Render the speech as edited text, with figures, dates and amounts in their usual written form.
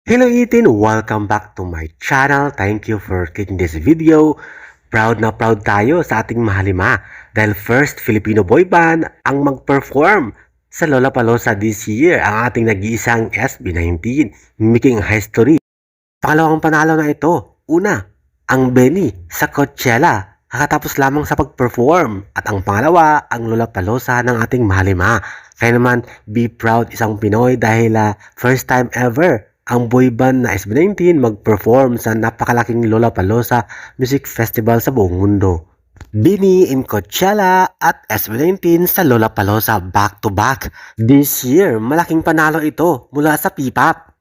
Hello Itin! Welcome back to my channel. Thank you for clicking this video. Proud na proud tayo sa ating mahalima dahil first Filipino boy band ang mag-perform sa Lollapalooza this year, ang ating nag-iisang SB19, making history. Pangalawang panalo na ito. Una, ang Benny sa Coachella, kakatapos lamang sa pag-perform. At ang pangalawa, ang Lollapalooza ng ating mahalima. Kaya naman, be proud isang Pinoy dahil first time ever ang boy band na SB19 mag-perform sa napakalaking Lollapalooza Music Festival sa buong mundo. Benny in Coachella at SB19 sa Lollapalooza back to back. This year, malaking panalo ito mula sa P-pop.